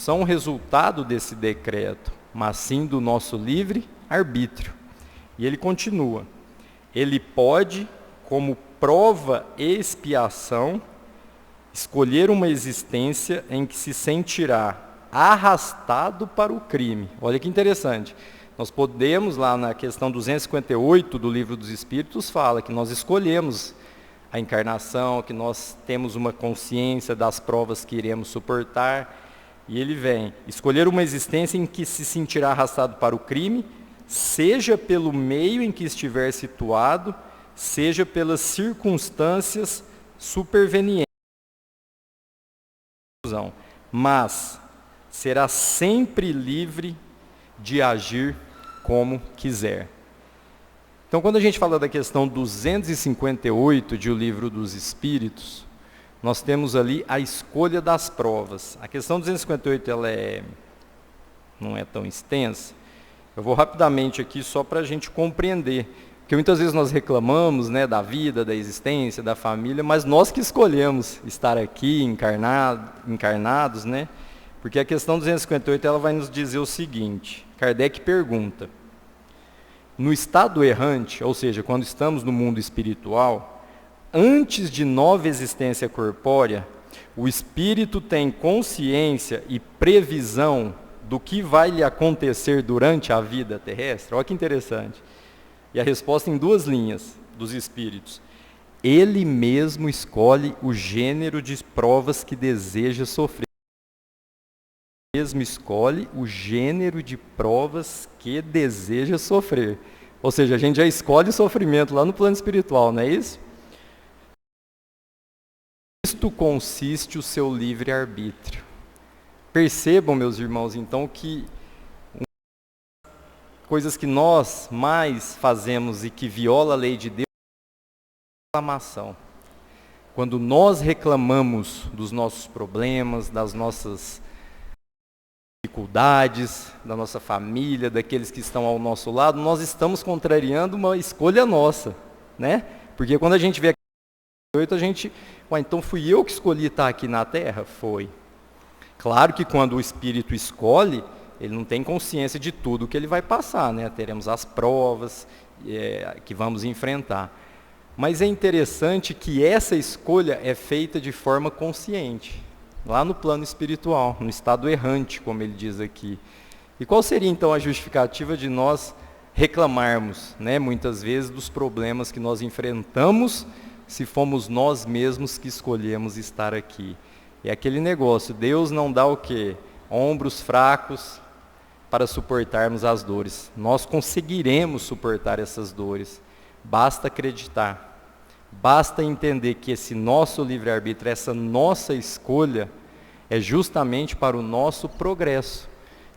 são resultado desse decreto, mas sim do nosso livre arbítrio. E ele continua: ele pode, como prova e expiação, escolher uma existência em que se sentirá arrastado para o crime. Olha que interessante. Nós podemos, lá na questão 258 do Livro dos Espíritos, fala que nós escolhemos a encarnação, que nós temos uma consciência das provas que iremos suportar. E ele vem escolher uma existência em que se sentirá arrastado para o crime, seja pelo meio em que estiver situado, seja pelas circunstâncias supervenientes. Mas será sempre livre de agir como quiser. Então, quando a gente fala da questão 258 de O Livro dos Espíritos, nós temos ali a escolha das provas. A questão 258 ela não é tão extensa. Eu vou rapidamente aqui só para a gente compreender. Porque muitas vezes nós reclamamos, né, da vida, da existência, da família, mas nós que escolhemos estar aqui encarnados, né? Porque a questão 258 ela vai nos dizer o seguinte: Kardec pergunta: no estado errante, ou seja, quando estamos no mundo espiritual, antes de nova existência corpórea, o espírito tem consciência e previsão do que vai lhe acontecer durante a vida terrestre? Olha que interessante. E a resposta em 2 linhas dos espíritos: ele mesmo escolhe o gênero de provas que deseja sofrer. Ele mesmo escolhe o gênero de provas que deseja sofrer. Ou seja, a gente já escolhe o sofrimento lá no plano espiritual, não é isso? Isto consiste o seu livre-arbítrio. Percebam, meus irmãos, então, que coisas que nós mais fazemos e que viola a lei de Deus é a reclamação. Quando nós reclamamos dos nossos problemas, das nossas dificuldades, da nossa família, daqueles que estão ao nosso lado, nós estamos contrariando uma escolha nossa, né? Porque quando a gente vê aqui, a gente, então fui eu que escolhi estar aqui na Terra? Foi. Claro que quando o Espírito escolhe, ele não tem consciência de tudo que ele vai passar, né? Teremos as provas que vamos enfrentar. Mas é interessante que essa escolha é feita de forma consciente, lá no plano espiritual, no estado errante, como ele diz aqui. E qual seria então a justificativa de nós reclamarmos, né, muitas vezes, dos problemas que nós enfrentamos, se fomos nós mesmos que escolhemos estar aqui? É aquele negócio: Deus não dá o quê? Ombros fracos para suportarmos as dores. Nós conseguiremos suportar essas dores. Basta acreditar. Basta entender que esse nosso livre-arbítrio, essa nossa escolha, é justamente para o nosso progresso.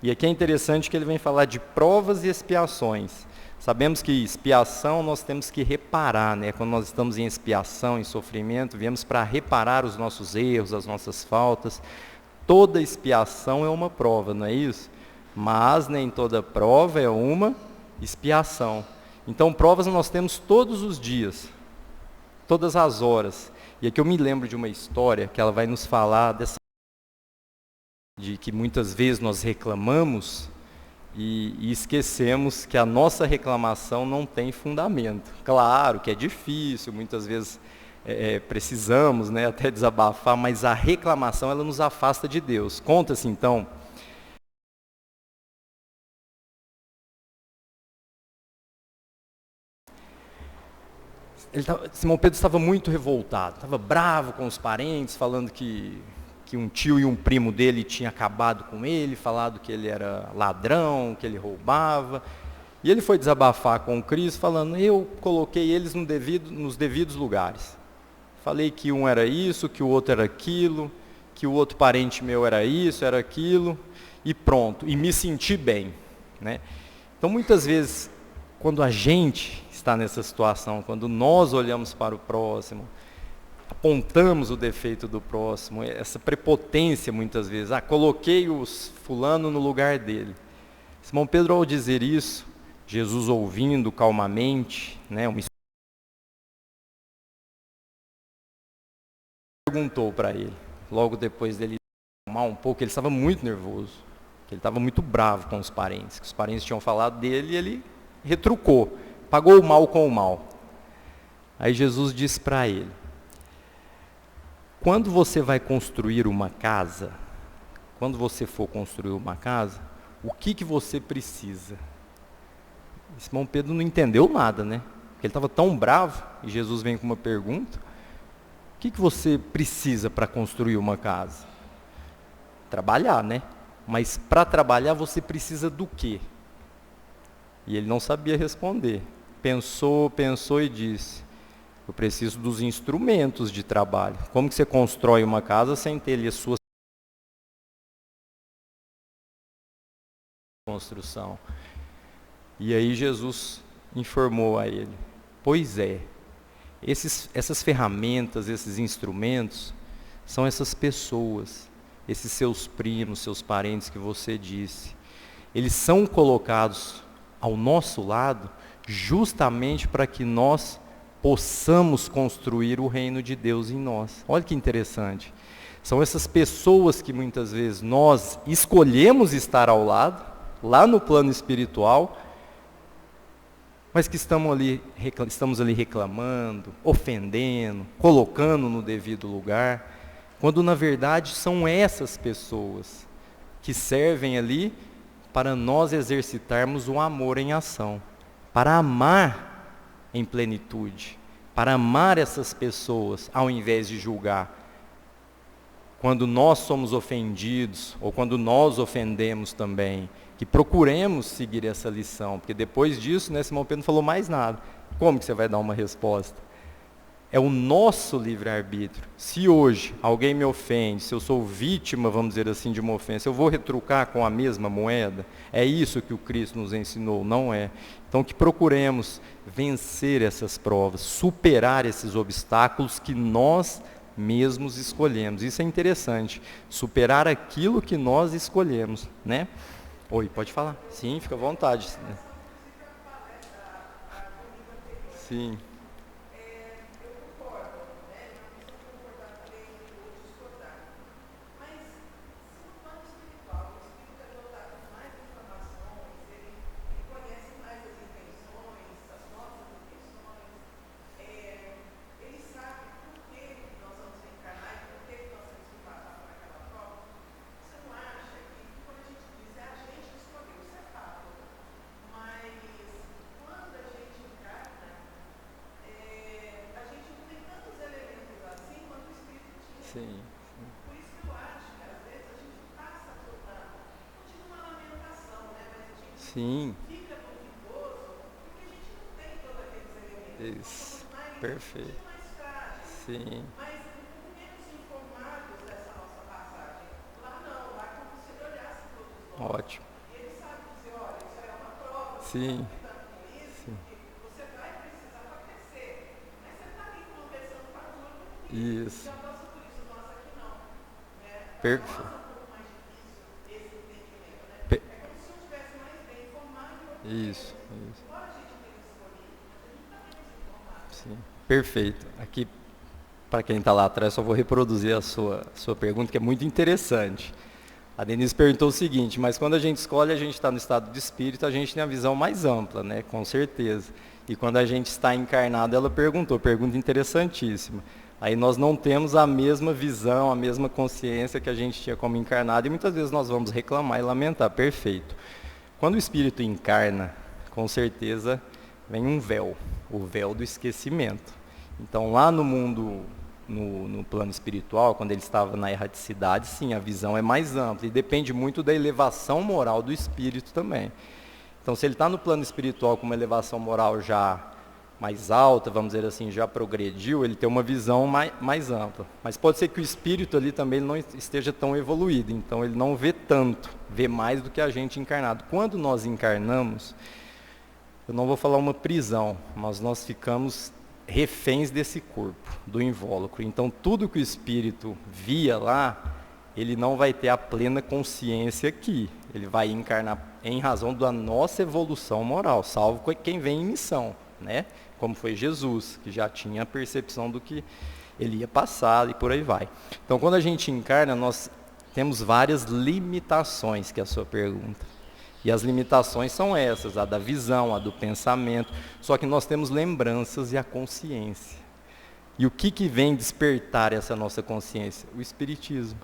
E aqui é interessante que ele vem falar de provas e expiações. Sabemos que expiação nós temos que reparar, né? Quando nós estamos em expiação, em sofrimento, viemos para reparar os nossos erros, as nossas faltas. Toda expiação é uma prova, não é isso? Mas nem toda prova é uma expiação. Então, provas nós temos todos os dias, todas as horas. E aqui eu me lembro de uma história que ela vai nos falar de que muitas vezes nós reclamamos e esquecemos que a nossa reclamação não tem fundamento. Claro que é difícil, muitas vezes precisamos, né, até desabafar, mas a reclamação ela nos afasta de Deus. Conta-se então Simão Pedro estava muito revoltado, estava bravo com os parentes, falando que um tio e um primo dele tinham acabado com ele, falado que ele era ladrão, que ele roubava. E ele foi desabafar com o Cristo, falando: eu coloquei eles nos devidos lugares. Falei que um era isso, que o outro era aquilo, que o outro parente meu era isso, era aquilo, e pronto, e me senti bem, né? Então, muitas vezes, quando a gente está nessa situação, quando nós olhamos para o próximo, apontamos o defeito do próximo, essa prepotência muitas vezes, coloquei o fulano no lugar dele. Simão Pedro, ao dizer isso, Jesus ouvindo calmamente, né, perguntou para ele, logo depois dele mal um pouco, ele estava muito nervoso, ele estava muito bravo com os parentes, que os parentes tinham falado dele e ele retrucou, pagou o mal com o mal. Aí Jesus disse para ele: quando você vai construir uma casa, quando você for construir uma casa, o que você precisa? Simão Pedro não entendeu nada, né? Porque ele estava tão bravo, e Jesus vem com uma pergunta: o que você precisa para construir uma casa? Trabalhar, né? Mas para trabalhar você precisa do quê? E ele não sabia responder. Pensou e disse: eu preciso dos instrumentos de trabalho. Como que você constrói uma casa sem ter ali a sua construção? E aí Jesus informou a ele: pois é, essas ferramentas, esses instrumentos, são essas pessoas, esses seus primos, seus parentes que você disse. Eles são colocados ao nosso lado justamente para que nós possamos construir o reino de Deus em nós. Olha que interessante. São essas pessoas que muitas vezes nós escolhemos estar ao lado, lá no plano espiritual, mas que estamos ali reclamando, ofendendo, colocando no devido lugar, quando na verdade são essas pessoas que servem ali para nós exercitarmos o amor em ação, para amar em plenitude, para amar essas pessoas ao invés de julgar. Quando nós somos ofendidos, ou quando nós ofendemos também, que procuremos seguir essa lição, porque depois disso, Simão Pedro não falou mais nada. Como que você vai dar uma resposta? É o nosso livre-arbítrio. Se hoje alguém me ofende, se eu sou vítima, vamos dizer assim, de uma ofensa, eu vou retrucar com a mesma moeda? É isso que o Cristo nos ensinou? Não é. Então que procuremos vencer essas provas, superar esses obstáculos que nós mesmos escolhemos. Isso é interessante, superar aquilo que nós escolhemos, né? Oi, pode falar. Sim, fica à vontade. Sim. Sim. Sim. Isso. Perfeito. Sim. Ótimo. Sim. Sim. Isso. Perfeito. Pe- Isso. Sim. Perfeito. Aqui, para quem está lá atrás, só vou reproduzir a sua pergunta, que é muito interessante. A Denise perguntou o seguinte: mas quando a gente escolhe, a gente está no estado de espírito, a gente tem a visão mais ampla, né? Com certeza. E quando a gente está encarnado, ela pergunta interessantíssima. Aí nós não temos a mesma visão, a mesma consciência que a gente tinha como encarnado, e muitas vezes nós vamos reclamar e lamentar. Perfeito. Quando o espírito encarna, com certeza vem um véu, o véu do esquecimento. Então lá no mundo, no plano espiritual, quando ele estava na erraticidade, sim, a visão é mais ampla e depende muito da elevação moral do espírito também. Então se ele está no plano espiritual com uma elevação moral já mais alta, vamos dizer assim, já progrediu, ele tem uma visão mais ampla. Mas pode ser que o espírito ali também não esteja tão evoluído, então ele não vê tanto, vê mais do que a gente encarnado. Quando nós encarnamos, eu não vou falar uma prisão, mas nós ficamos reféns desse corpo, do invólucro. Então tudo que o espírito via lá, ele não vai ter a plena consciência aqui. Ele vai encarnar em razão da nossa evolução moral, salvo quem vem em missão, né? Como foi Jesus, que já tinha a percepção do que ele ia passar e por aí vai. Então quando a gente encarna, nós Temos várias limitações, que é a sua pergunta. E as limitações são essas, a da visão, a do pensamento. Só que nós temos lembranças e a consciência. E o que vem despertar essa nossa consciência? O Espiritismo.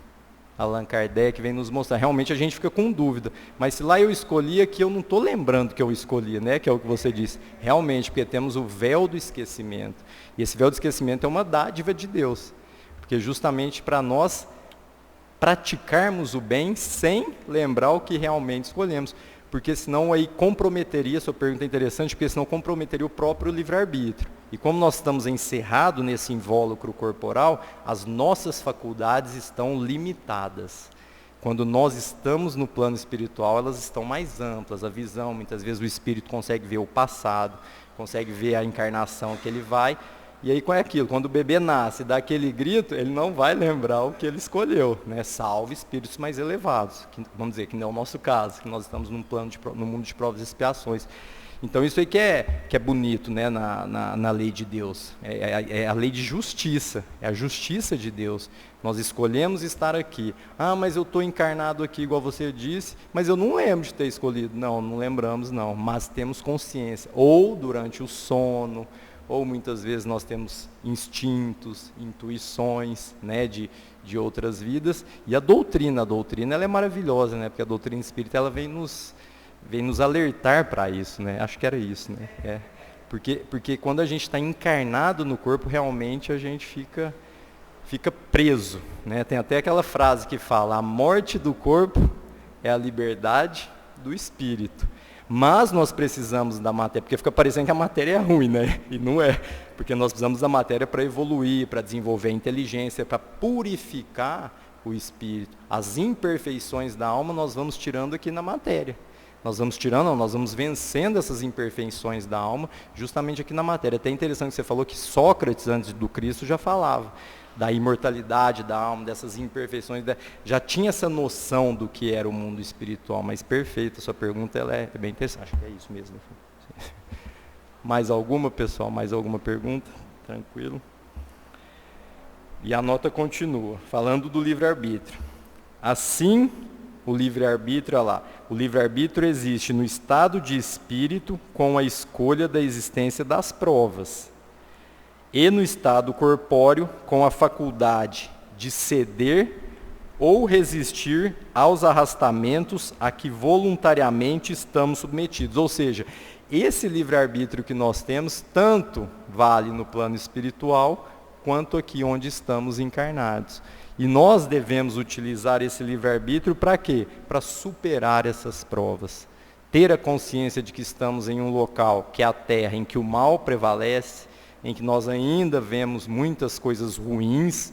Allan Kardec vem nos mostrar. Realmente a gente fica com dúvida. Mas se lá eu escolhi aqui, eu não estou lembrando que eu escolhi, né? Que é o que você disse. Realmente, porque temos o véu do esquecimento. E esse véu do esquecimento é uma dádiva de Deus. Porque justamente para nós praticarmos o bem sem lembrar o que realmente escolhemos. Porque senão aí comprometeria, sua pergunta é interessante, porque senão comprometeria o próprio livre-arbítrio. E como nós estamos encerrados nesse invólucro corporal, as nossas faculdades estão limitadas. Quando nós estamos no plano espiritual, elas estão mais amplas, a visão, muitas vezes o espírito consegue ver o passado, consegue ver a encarnação que ele vai. E aí qual é aquilo? Quando o bebê nasce, dá aquele grito, ele não vai lembrar o que ele escolheu, né? Salvo espíritos mais elevados, que, vamos dizer, que não é o nosso caso, que nós estamos num no mundo de provas e expiações. Então isso aí que é bonito, né, na lei de Deus, é a lei de justiça, é a justiça de Deus. Nós escolhemos estar aqui. Ah, mas eu estou encarnado aqui, igual você disse, mas eu não lembro de ter escolhido. Não, não lembramos não, mas temos consciência, ou durante o sono, ou muitas vezes nós temos instintos, intuições, né, de outras vidas. E a doutrina ela é maravilhosa, né, porque a doutrina espírita ela vem nos alertar para isso, né? Acho que era isso, né? Porque quando a gente está encarnado no corpo, realmente a gente fica preso, né? Tem até aquela frase que fala: a morte do corpo é a liberdade do espírito. Mas nós precisamos da matéria, porque fica parecendo que a matéria é ruim, né? E não é, porque nós precisamos da matéria para evoluir, para desenvolver a inteligência, para purificar o espírito. As imperfeições da alma nós vamos tirando aqui na matéria. Nós vamos vencendo essas imperfeições da alma justamente aqui na matéria. Até interessante que você falou que Sócrates, antes do Cristo, já falava da imortalidade da alma, dessas imperfeições, já tinha essa noção do que era o mundo espiritual, mas perfeita, a sua pergunta ela é bem interessante, acho que é isso mesmo. Mais alguma, pessoal? Mais alguma pergunta? Tranquilo? E a nota continua, falando do livre-arbítrio. Assim, o livre-arbítrio, olha lá, o livre-arbítrio existe no estado de espírito com a escolha da existência das provas, e no estado corpóreo com a faculdade de ceder ou resistir aos arrastamentos a que voluntariamente estamos submetidos. Ou seja, esse livre-arbítrio que nós temos, tanto vale no plano espiritual, quanto aqui onde estamos encarnados. E nós devemos utilizar esse livre-arbítrio para quê? Para superar essas provas. Ter a consciência de que estamos em um local, que é a Terra, em que o mal prevalece, em que nós ainda vemos muitas coisas ruins,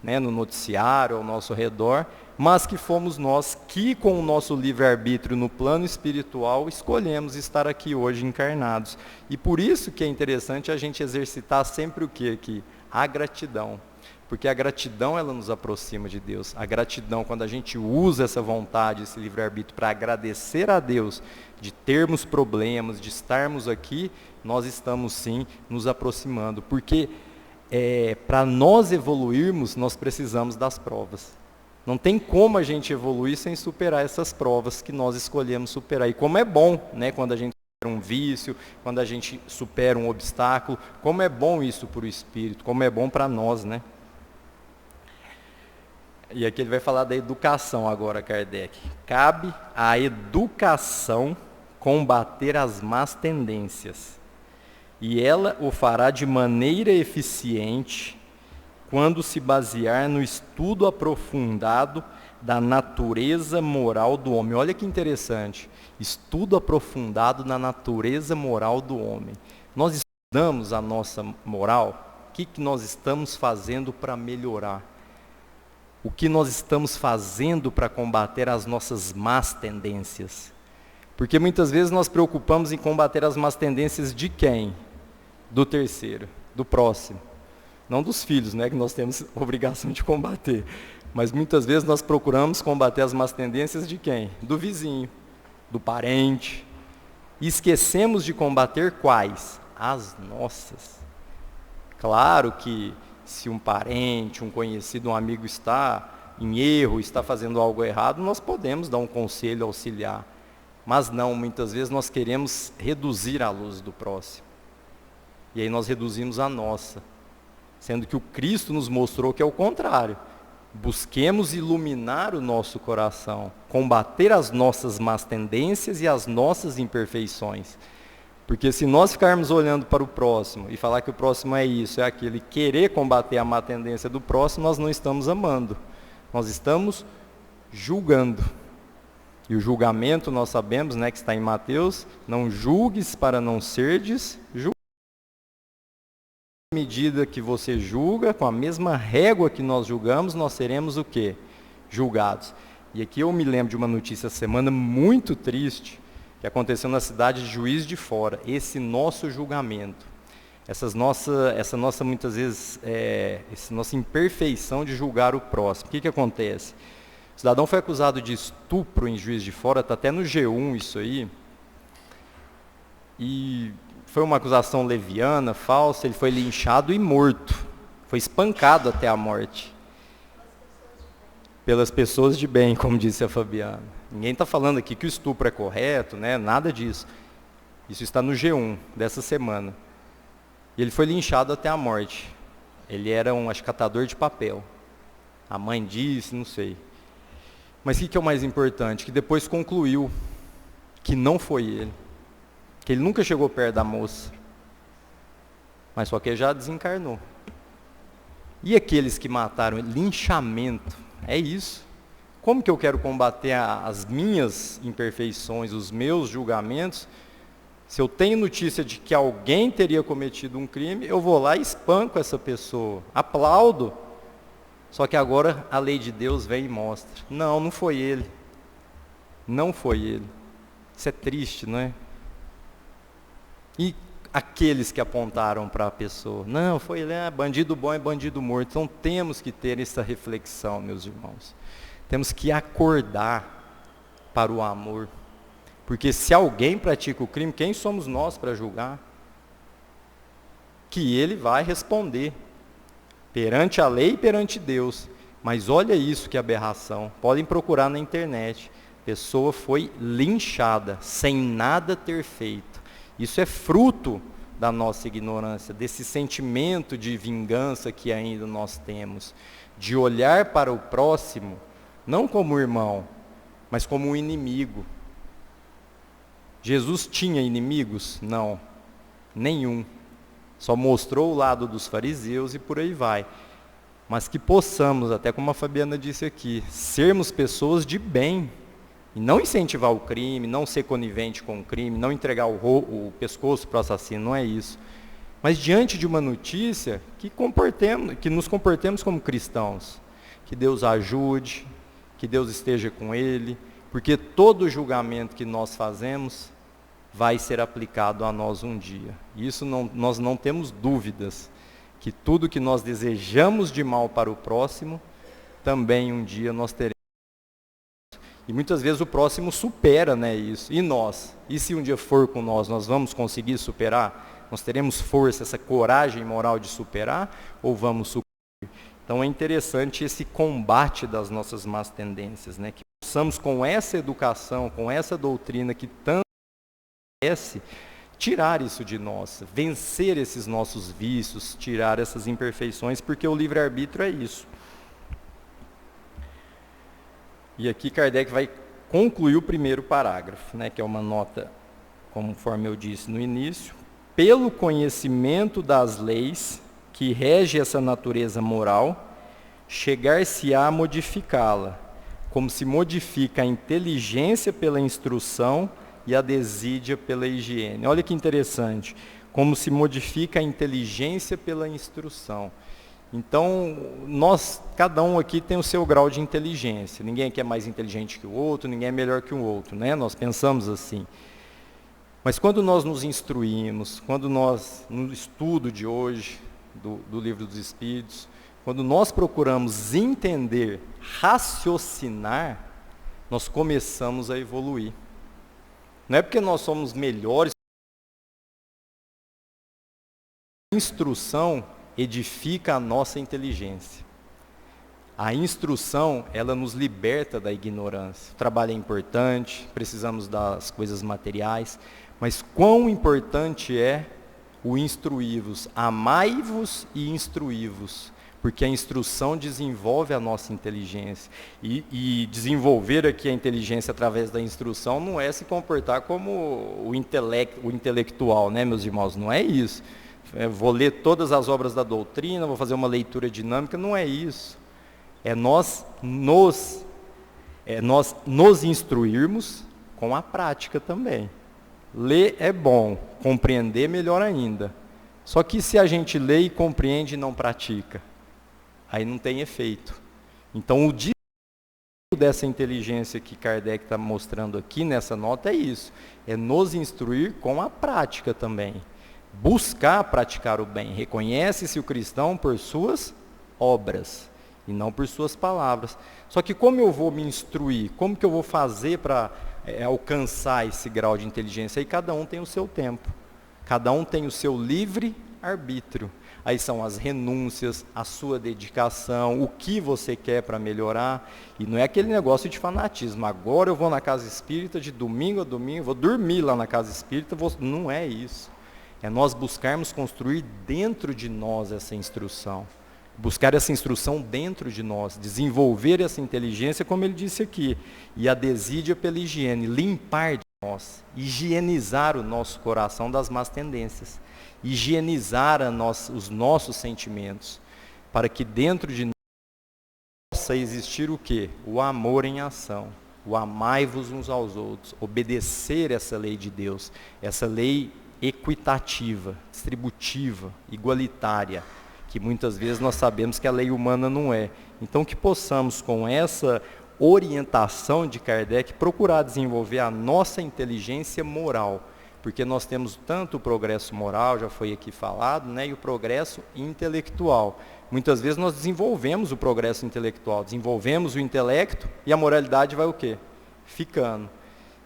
né, no noticiário, ao nosso redor, mas que fomos nós que, com o nosso livre-arbítrio no plano espiritual, escolhemos estar aqui hoje encarnados. E por isso que é interessante a gente exercitar sempre o que aqui? A gratidão. Porque a gratidão, ela nos aproxima de Deus. A gratidão, quando a gente usa essa vontade, esse livre-arbítrio, para agradecer a Deus de termos problemas, de estarmos aqui, nós estamos sim nos aproximando. Porque para nós evoluirmos, nós precisamos das provas. Não tem como a gente evoluir sem superar essas provas que nós escolhemos superar. E como é bom, né, quando a gente supera um vício, quando a gente supera um obstáculo, como é bom isso para o espírito, como é bom para nós, né? E aqui ele vai falar da educação agora, Kardec. Cabe à educação combater as más tendências. E ela o fará de maneira eficiente quando se basear no estudo aprofundado da natureza moral do homem. Olha que interessante. Estudo aprofundado da natureza moral do homem. Nós estudamos a nossa moral. O que nós estamos fazendo para melhorar? O que nós estamos fazendo para combater as nossas más tendências? Porque muitas vezes nós preocupamos em combater as más tendências de quem? Do terceiro, do próximo. Não dos filhos, né, que nós temos obrigação de combater. Mas muitas vezes nós procuramos combater as más tendências de quem? Do vizinho, do parente. E esquecemos de combater quais? As nossas. Claro que se um parente, um conhecido, um amigo está em erro, está fazendo algo errado, nós podemos dar um conselho, auxiliar. Mas não, muitas vezes nós queremos reduzir a luz do próximo. E aí nós reduzimos a nossa. Sendo que o Cristo nos mostrou que é o contrário. Busquemos iluminar o nosso coração, combater as nossas más tendências e as nossas imperfeições. Porque se nós ficarmos olhando para o próximo e falar que o próximo é isso, é aquilo, e querer combater a má tendência do próximo, nós não estamos amando. Nós estamos julgando. E o julgamento, nós sabemos, né, que está em Mateus, não julgues para não serdes julgados. À medida que você julga, com a mesma régua que nós julgamos, nós seremos o quê? Julgados. E aqui eu me lembro de uma notícia essa semana muito triste, que aconteceu na cidade de Juiz de Fora. Esse nosso julgamento, essa nossa muitas vezes, essa nossa imperfeição de julgar o próximo. O que acontece? O cidadão foi acusado de estupro em Juiz de Fora, está até no G1 isso aí, e foi uma acusação leviana, falsa, ele foi linchado e morto, foi espancado até a morte. Pelas pessoas de bem, como disse a Fabiana. Ninguém está falando aqui que o estupro é correto, né? Nada disso. Isso está no G1 dessa semana. E ele foi linchado até a morte. Ele era um catador de papel. A mãe disse, não sei. Mas o que é o mais importante? Que depois concluiu que não foi ele. Que ele nunca chegou perto da moça. Mas só que ele já desencarnou. E aqueles que mataram? Linchamento. É isso. Como que eu quero combater as minhas imperfeições, os meus julgamentos? Se eu tenho notícia de que alguém teria cometido um crime, eu vou lá e espanco essa pessoa. Aplaudo. Só que agora a lei de Deus vem e mostra. Não, não foi ele. Não foi ele. Isso é triste, não é? E aqueles que apontaram para a pessoa? Não, foi ele, bandido bom é bandido morto. Então temos que ter essa reflexão, meus irmãos. Temos que acordar para o amor. Porque se alguém pratica o crime, quem somos nós para julgar? Que ele vai responder. Perante a lei e perante Deus. Mas olha isso que aberração. Podem procurar na internet. A pessoa foi linchada, sem nada ter feito. Isso é fruto da nossa ignorância, desse sentimento de vingança que ainda nós temos. De olhar para o próximo, não como irmão, mas como um inimigo. Jesus tinha inimigos? Não, nenhum. Só mostrou o lado dos fariseus e por aí vai. Mas que possamos, até como a Fabiana disse aqui, sermos pessoas de bem. E não incentivar o crime, não ser conivente com o crime, não entregar o pescoço para o assassino, não é isso. Mas diante de uma notícia, que nos comportemos como cristãos. Que Deus ajude, que Deus esteja com ele, porque todo julgamento que nós fazemos vai ser aplicado a nós um dia. Isso nós não temos dúvidas, que tudo que nós desejamos de mal para o próximo, também um dia nós teremos. E muitas vezes o próximo supera, né, isso. E nós? E se um dia for com nós vamos conseguir superar? Nós teremos força, essa coragem moral de superar? Ou vamos sucumbir? Então é interessante esse combate das nossas más tendências, né? Que possamos com essa educação, com essa doutrina que tanto merece, tirar isso de nós, vencer esses nossos vícios, tirar essas imperfeições, porque o livre-arbítrio é isso. E aqui Kardec vai concluir o primeiro parágrafo, né, que é uma nota, conforme eu disse no início, pelo conhecimento das leis que rege essa natureza moral, chegar-se-á a modificá-la, como se modifica a inteligência pela instrução e a desídia pela higiene. Olha que interessante, como se modifica a inteligência pela instrução. Então, cada um aqui tem o seu grau de inteligência. Ninguém aqui é mais inteligente que o outro, ninguém é melhor que o outro, né? Nós pensamos assim. Mas quando nós nos instruímos, quando nós, no estudo de hoje, do Livro dos Espíritos, quando nós procuramos entender, raciocinar, nós começamos a evoluir. Não é porque nós somos melhores. A instrução edifica a nossa inteligência. A instrução, ela nos liberta da ignorância. O trabalho é importante, precisamos das coisas materiais, mas quão importante é o instruí-vos. Amai-vos e instruí-vos, porque a instrução desenvolve a nossa inteligência. E desenvolver aqui a inteligência através da instrução não é se comportar como o intelectual, né, meus irmãos? Não é isso. Vou ler todas as obras da doutrina, vou fazer uma leitura dinâmica, não é isso. É nós nos instruirmos com a prática também. Ler é bom, compreender melhor ainda. Só que se a gente lê e compreende e não pratica, aí não tem efeito. Então o desafio dessa inteligência que Kardec está mostrando aqui nessa nota é isso. É nos instruir com a prática também. Buscar praticar o bem. Reconhece-se o cristão por suas obras e não por suas palavras. Só que como eu vou me instruir? Como que eu vou fazer para alcançar esse grau de inteligência? Aí cada um tem o seu tempo. Cada um tem o seu livre arbítrio. Aí são as renúncias, a sua dedicação, o que você quer para melhorar. E não é aquele negócio de fanatismo. Agora eu vou na casa espírita de domingo a domingo, vou dormir lá na casa espírita. Não é isso. É nós buscarmos construir dentro de nós essa instrução. Buscar essa instrução dentro de nós, desenvolver essa inteligência, como ele disse aqui, e a desídia pela higiene, limpar de nós, higienizar o nosso coração das más tendências, higienizar os nossos sentimentos, para que dentro de nós possa existir o quê? O amor em ação, o amai-vos uns aos outros, obedecer essa lei de Deus, essa lei equitativa, distributiva, igualitária, que muitas vezes nós sabemos que a lei humana não é. Então que possamos, com essa orientação de Kardec, procurar desenvolver a nossa inteligência moral, porque nós temos tanto o progresso moral, já foi aqui falado, né, e o progresso intelectual. Muitas vezes nós desenvolvemos o progresso intelectual, desenvolvemos o intelecto e a moralidade vai o quê? Ficando.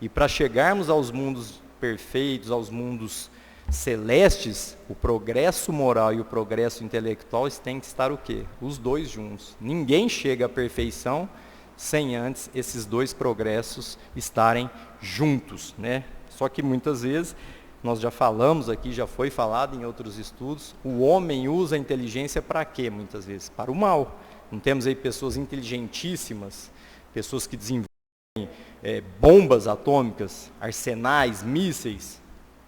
E para chegarmos aos mundos perfeitos, aos mundos celestes, o progresso moral e o progresso intelectual têm que estar o quê? Os dois juntos. Ninguém chega à perfeição sem antes esses dois progressos estarem juntos, né? Só que muitas vezes, nós já falamos aqui, já foi falado em outros estudos, o homem usa a inteligência para quê muitas vezes? Para o mal. Não temos aí pessoas inteligentíssimas, pessoas que desenvolvem bombas atômicas, arsenais, mísseis.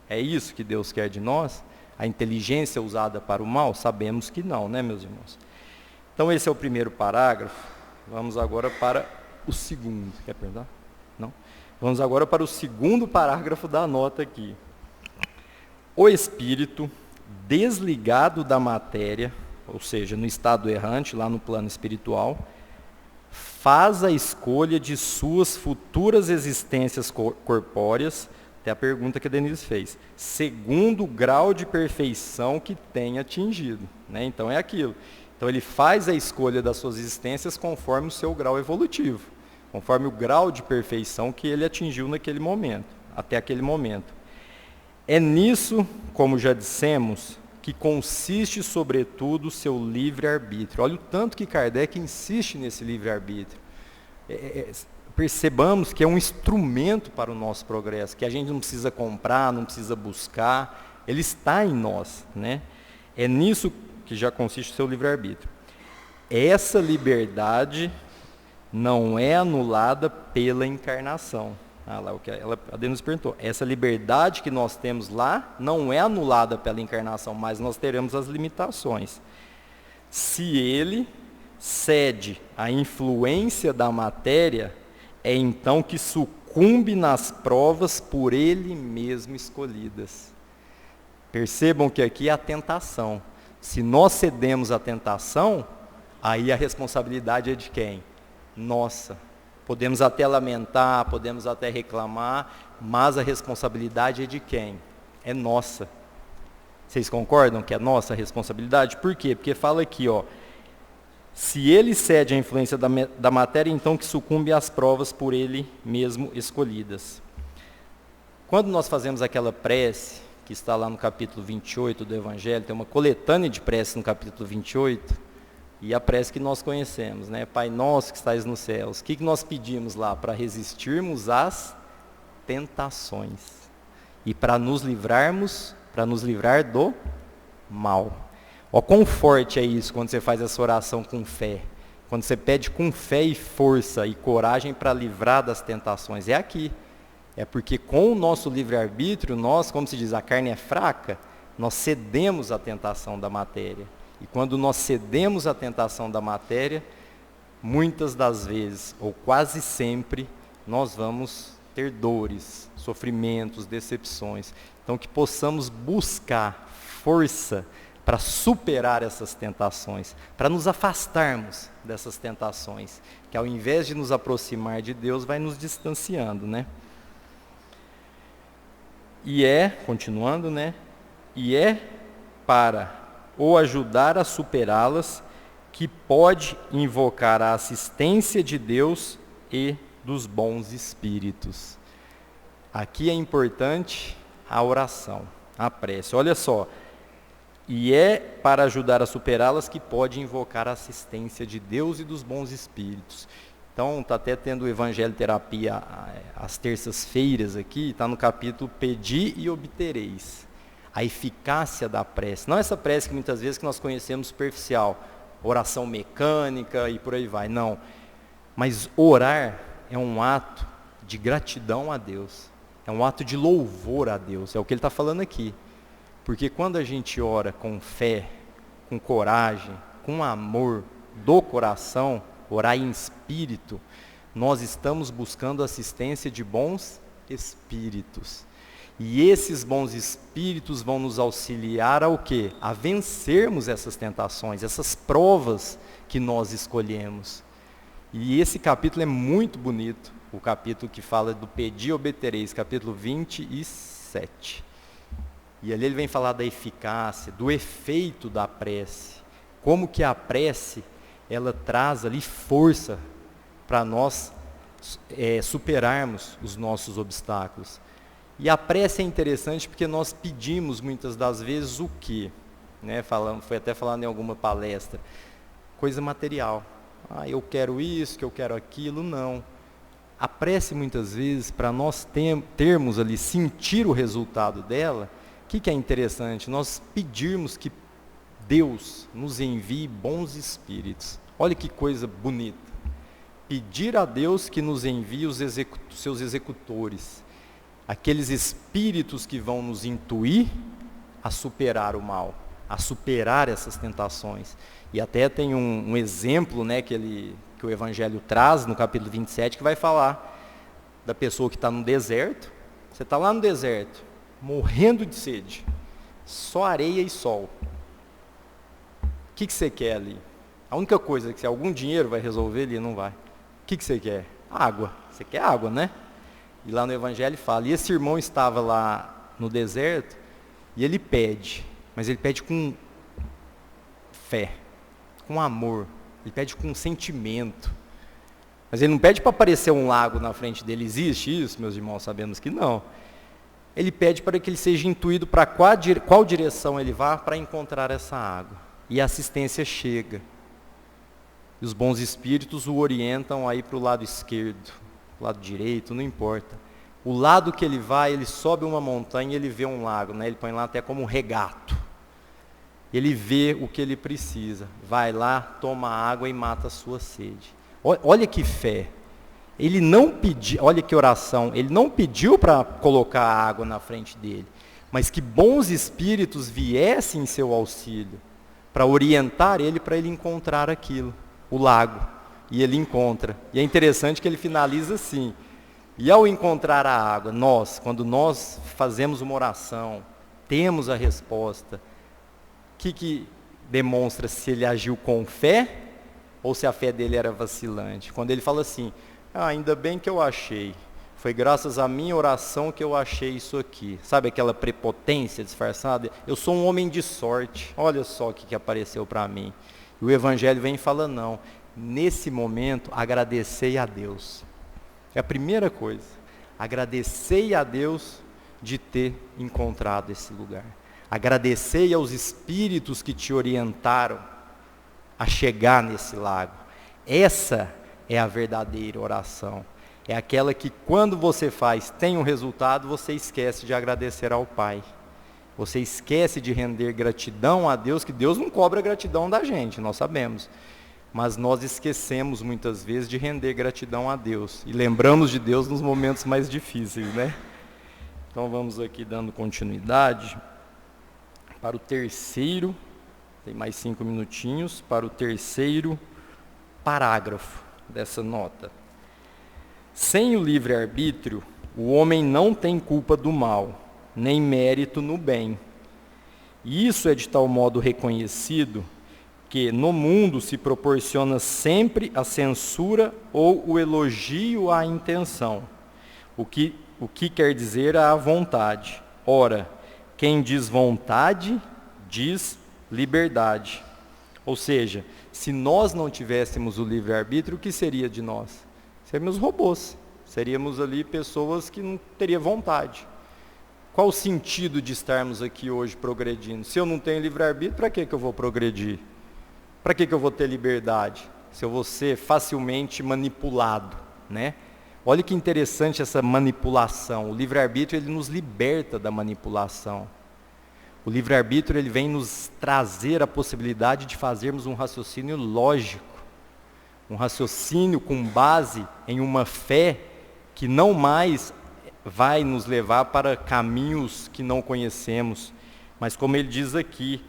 É isso que Deus quer de nós? A inteligência usada para o mal? Sabemos que não, né, meus irmãos? Então esse é o primeiro parágrafo. Vamos agora para o segundo. Quer perguntar? Não? Vamos agora para o segundo parágrafo da nota aqui. O espírito desligado da matéria, ou seja, no estado errante, lá no plano espiritual, faz a escolha de suas futuras existências corpóreas, até a pergunta que a Denise fez, segundo o grau de perfeição que tem atingido, né? Então é aquilo. Então ele faz a escolha das suas existências conforme o seu grau evolutivo, conforme o grau de perfeição que ele atingiu naquele momento, até aquele momento. É nisso, como já dissemos, que consiste sobretudo o seu livre-arbítrio. Olha o tanto que Kardec insiste nesse livre-arbítrio. Percebamos que é um instrumento para o nosso progresso, que a gente não precisa comprar, não precisa buscar, ele está em nós, né? É nisso que já consiste o seu livre-arbítrio. Essa liberdade não é anulada pela encarnação. Lá, a Denise perguntou, essa liberdade que nós temos lá não é anulada pela encarnação, mas nós teremos as limitações. Se ele cede à influência da matéria, é então que sucumbe nas provas por ele mesmo escolhidas. Percebam que aqui é a tentação. Se nós cedemos à tentação, aí a responsabilidade é de quem? Nossa. Podemos até lamentar, podemos até reclamar, mas a responsabilidade é de quem? É nossa. Vocês concordam que é nossa a responsabilidade? Por quê? Porque fala aqui, ó, se ele cede à influência da matéria, então que sucumbe às provas por ele mesmo escolhidas. Quando nós fazemos aquela prece, que está lá no capítulo 28 do Evangelho, tem uma coletânea de preces no capítulo 28, E a prece que nós conhecemos, né? Pai nosso que estais nos céus. O que nós pedimos lá? Para resistirmos às tentações. E para nos livrar do mal. Ó, quão forte é isso quando você faz essa oração com fé. Quando você pede com fé e força e coragem para livrar das tentações. É aqui. É porque com o nosso livre-arbítrio, nós, como se diz, a carne é fraca, nós cedemos à tentação da matéria. E quando nós cedemos à tentação da matéria, muitas das vezes, ou quase sempre, nós vamos ter dores, sofrimentos, decepções. Então, que possamos buscar força para superar essas tentações, para nos afastarmos dessas tentações, que ao invés de nos aproximar de Deus, vai nos distanciando, né? Continuando, né? E é para o ajudar a superá-las que pode invocar a assistência de Deus e dos bons espíritos. Aqui é importante a oração, a prece. Olha só, e é para ajudar a superá-las que pode invocar a assistência de Deus e dos bons espíritos. Então, está até tendo o Evangelho Terapia às terças-feiras aqui, está no capítulo Pedi e Obtereis. A eficácia da prece. Não essa prece que muitas vezes que nós conhecemos superficial, oração mecânica e por aí vai. Não. Mas orar é um ato de gratidão a Deus. É um ato de louvor a Deus. É o que ele está falando aqui. Porque quando a gente ora com fé, com coragem, com amor do coração, orar em espírito, nós estamos buscando assistência de bons espíritos. E esses bons espíritos vão nos auxiliar ao quê? A vencermos essas tentações, essas provas que nós escolhemos. E esse capítulo é muito bonito, o capítulo que fala do Pedi e Obtereis, capítulo 27. E ali ele vem falar da eficácia, do efeito da prece. Como que a prece, ela traz ali força para nós superarmos os nossos obstáculos. E a prece é interessante porque nós pedimos muitas das vezes o quê? Né? Foi até falando em alguma palestra. Coisa material. Eu quero isso, que eu quero aquilo. Não. A prece muitas vezes, para nós termos ali, sentir o resultado dela, o que é interessante? Nós pedirmos que Deus nos envie bons espíritos. Olha que coisa bonita. Pedir a Deus que nos envie os seus executores. Aqueles espíritos que vão nos intuir a superar o mal, a superar essas tentações. E até tem um exemplo, né, que o Evangelho traz no capítulo 27, que vai falar da pessoa que está no deserto. Você está lá no deserto, morrendo de sede, só areia e sol. O que você quer ali? A única coisa que se algum dinheiro vai resolver ali, não vai. O que você quer? Água. Você quer água, né? E lá no Evangelho fala, e esse irmão estava lá no deserto, e ele pede, mas ele pede com fé, com amor, ele pede com sentimento. Mas ele não pede para aparecer um lago na frente dele. Existe isso, meus irmãos? Sabemos que não. Ele pede para que ele seja intuído para qual direção ele vá para encontrar essa água. E a assistência chega. E os bons espíritos o orientam a ir para o lado esquerdo, lado direito, não importa. O lado que ele vai, ele sobe uma montanha e ele vê um lago, né? Ele põe lá até como um regato. Ele vê o que ele precisa. Vai lá, toma água e mata a sua sede. Olha que fé. Ele não pediu, olha que oração, ele não pediu para colocar a água na frente dele, mas que bons espíritos viessem em seu auxílio, para orientar ele, para ele encontrar aquilo, o lago. E ele encontra. E é interessante que ele finaliza assim. E ao encontrar a água, quando nós fazemos uma oração, temos a resposta, o que demonstra se ele agiu com fé ou se a fé dele era vacilante? Quando ele fala assim, ainda bem que eu achei, foi graças à minha oração que eu achei isso aqui. Sabe aquela prepotência disfarçada? Eu sou um homem de sorte, olha só o que apareceu para mim. E o Evangelho vem e fala, não. Nesse momento, agradecei a Deus. É a primeira coisa. Agradecei a Deus de ter encontrado esse lugar. Agradecei aos espíritos que te orientaram a chegar nesse lago. Essa é a verdadeira oração. É aquela que quando você faz, tem um resultado, você esquece de agradecer ao Pai. Você esquece de render gratidão a Deus, que Deus não cobra gratidão da gente, nós sabemos. Mas nós esquecemos muitas vezes de render gratidão a Deus. E lembramos de Deus nos momentos mais difíceis, né? Então vamos aqui dando continuidade para o terceiro, tem mais 5 minutinhos, para o terceiro parágrafo dessa nota. Sem o livre-arbítrio, o homem não tem culpa do mal, nem mérito no bem. E isso é de tal modo reconhecido que no mundo se proporciona sempre a censura ou o elogio à intenção, o que quer dizer a vontade. Ora, quem diz vontade, diz liberdade. Ou seja, se nós não tivéssemos o livre-arbítrio, o que seria de nós? Seríamos robôs, seríamos ali pessoas que não teriam vontade. Qual o sentido de estarmos aqui hoje progredindo? Se eu não tenho livre-arbítrio, para que eu vou progredir? Para que eu vou ter liberdade? Se eu vou ser facilmente manipulado, né? Olha que interessante essa manipulação. O livre-arbítrio, ele nos liberta da manipulação. O livre-arbítrio, ele vem nos trazer a possibilidade de fazermos um raciocínio lógico. Um raciocínio com base em uma fé que não mais vai nos levar para caminhos que não conhecemos. Mas como ele diz aqui,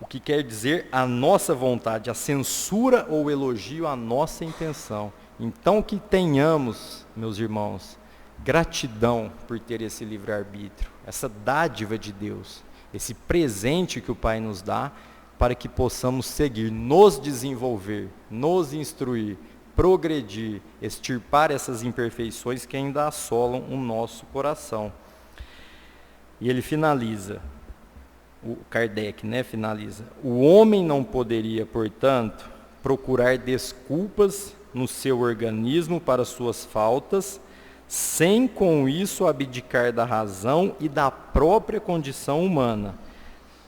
o que quer dizer a nossa vontade, a censura ou o elogio à nossa intenção. Então que tenhamos, meus irmãos, gratidão por ter esse livre-arbítrio, essa dádiva de Deus, esse presente que o Pai nos dá, para que possamos seguir, nos desenvolver, nos instruir, progredir, extirpar essas imperfeições que ainda assolam o nosso coração. E ele finaliza, o Kardec, finaliza. O homem não poderia, portanto, procurar desculpas no seu organismo para suas faltas, sem com isso abdicar da razão e da própria condição humana,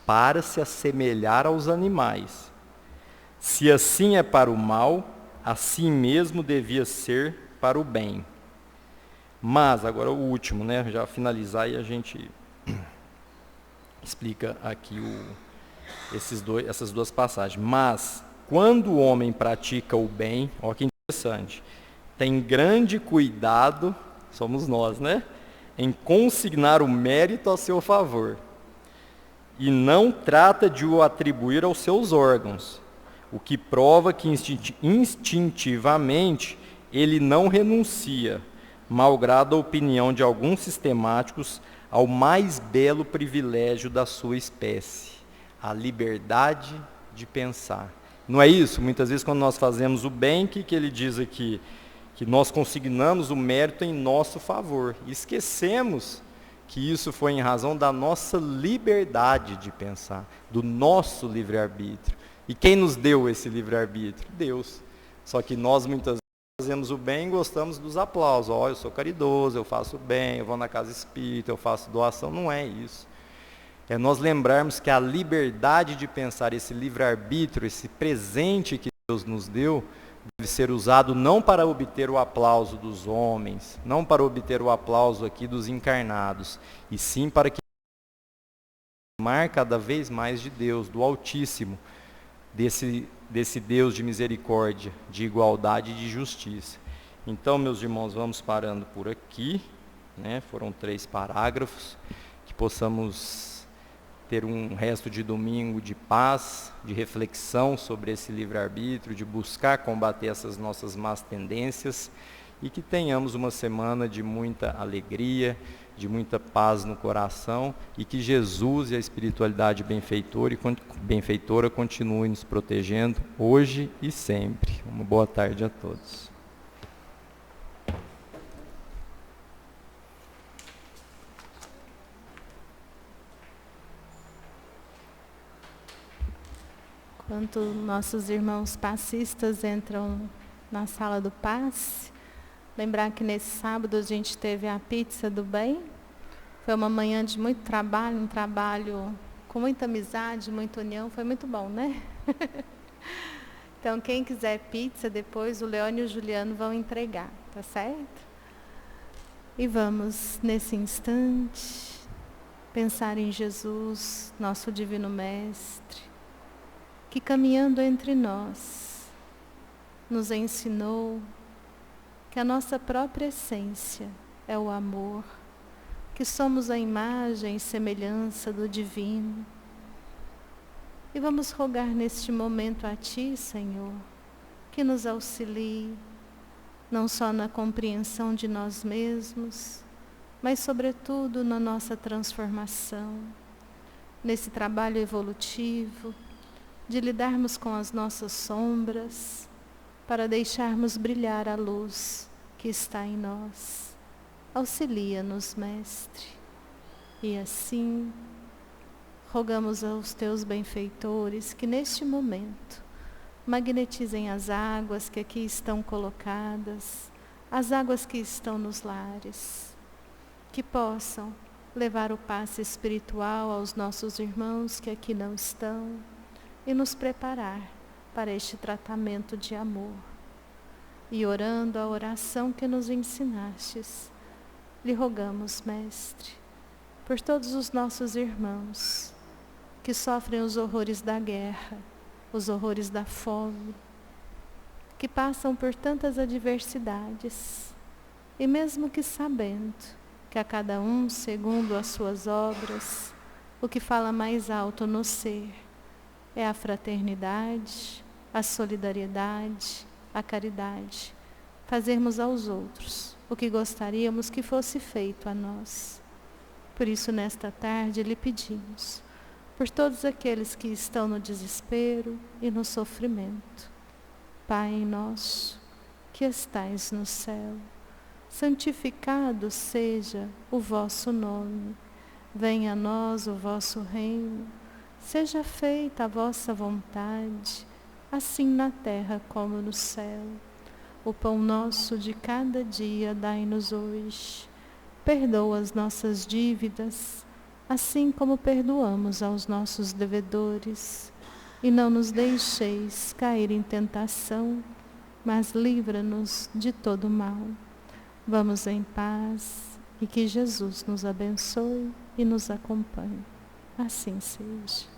para se assemelhar aos animais. Se assim é para o mal, assim mesmo devia ser para o bem. Mas, agora o último, já finalizar e a gente explica aqui essas duas passagens. Mas, quando o homem pratica o bem, olha que interessante, tem grande cuidado, somos nós, em consignar o mérito a seu favor, e não trata de o atribuir aos seus órgãos, o que prova que instintivamente ele não renuncia, malgrado a opinião de alguns sistemáticos, ao mais belo privilégio da sua espécie, a liberdade de pensar. Não é isso? Muitas vezes quando nós fazemos o bem, o que ele diz aqui? Que nós consignamos o mérito em nosso favor. E esquecemos que isso foi em razão da nossa liberdade de pensar, do nosso livre-arbítrio. E quem nos deu esse livre-arbítrio? Deus. Só que nós muitas vezes fazemos o bem e gostamos dos aplausos. Eu sou caridoso, eu faço o bem, eu vou na casa espírita, eu faço doação. Não é isso. É nós lembrarmos que a liberdade de pensar, esse livre-arbítrio, esse presente que Deus nos deu, deve ser usado não para obter o aplauso dos homens, não para obter o aplauso aqui dos encarnados, e sim para que amar cada vez mais de Deus, do Altíssimo, desse Deus de misericórdia, de igualdade e de justiça. Então, meus irmãos, vamos parando por aqui, Foram 3 parágrafos, que possamos ter um resto de domingo de paz, de reflexão sobre esse livre-arbítrio, de buscar combater essas nossas más tendências e que tenhamos uma semana de muita alegria, de muita paz no coração e que Jesus e a espiritualidade benfeitora continuem nos protegendo hoje e sempre. Uma boa tarde a todos. Enquanto nossos irmãos passistas entram na sala do passe, lembrar que nesse sábado a gente teve a pizza do bem. Foi uma manhã de muito trabalho, um trabalho com muita amizade, muita união. Foi muito bom, Então, quem quiser pizza, depois o Leone e o Juliano vão entregar, tá certo? E vamos, nesse instante, pensar em Jesus, nosso Divino Mestre, que caminhando entre nós, nos ensinou que a nossa própria essência é o amor, que somos a imagem e semelhança do Divino. E vamos rogar neste momento a Ti, Senhor, que nos auxilie, não só na compreensão de nós mesmos, mas sobretudo na nossa transformação, nesse trabalho evolutivo, de lidarmos com as nossas sombras, para deixarmos brilhar a luz que está em nós. Auxilia-nos, Mestre. E assim, rogamos aos Teus benfeitores que neste momento magnetizem as águas que aqui estão colocadas, as águas que estão nos lares, que possam levar o passe espiritual aos nossos irmãos que aqui não estão e nos preparar para este tratamento de amor. E orando a oração que nos ensinastes, lhe rogamos, Mestre, por todos os nossos irmãos que sofrem os horrores da guerra, os horrores da fome, que passam por tantas adversidades, e mesmo que sabendo que a cada um, segundo as suas obras, o que fala mais alto no ser é a fraternidade, a solidariedade, a caridade, fazermos aos outros o que gostaríamos que fosse feito a nós. Por isso, nesta tarde, lhe pedimos, por todos aqueles que estão no desespero e no sofrimento. Pai nosso, que estais no céu, santificado seja o vosso nome. Venha a nós o vosso reino. Seja feita a vossa vontade, assim na terra como no céu. O pão nosso de cada dia dai-nos hoje. Perdoa as nossas dívidas, assim como perdoamos aos nossos devedores. E não nos deixeis cair em tentação, mas livra-nos de todo mal. Vamos em paz, e que Jesus nos abençoe e nos acompanhe. Assim seja.